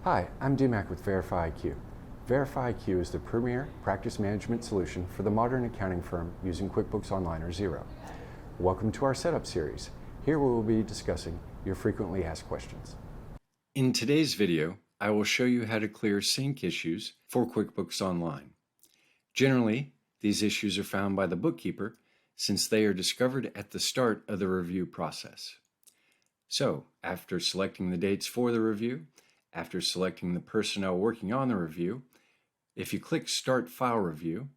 Hi, I'm DMac with VerifyiQ. VerifyiQ is the premier practice management solution for the modern accounting firm using QuickBooks Online or Xero. Welcome to our setup series. Here we will be discussing your frequently asked questions. In today's video, I will show you how to clear sync issues for QuickBooks Online. Generally, these issues are found by the bookkeeper since they are discovered at the start of the review process. So, after selecting the dates for the review, after selecting the personnel working on the review, if you click Start File Review,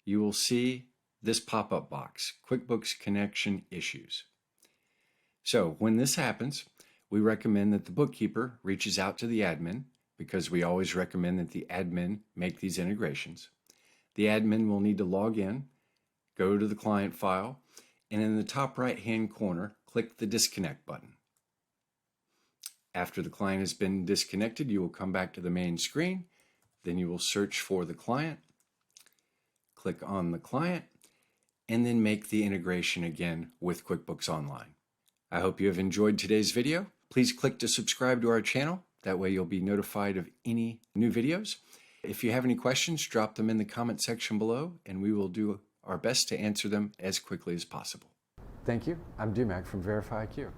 you will see this pop-up box, QuickBooks Connection Issues. So when this happens, we recommend that the bookkeeper reaches out to the admin, because we always recommend that the admin make these integrations. The admin will need to log in, go to the client file, and in the top right-hand corner, click the Disconnect button. After the client has been disconnected, you will come back to the main screen. Then you will search for the client, click on the client, and then make the integration again with QuickBooks Online. I hope you have enjoyed today's video. Please click to subscribe to our channel. That way you'll be notified of any new videos. If you have any questions, drop them in the comment section below, and we will do our best to answer them as quickly as possible. Thank you. I'm DMac from VerifyiQ.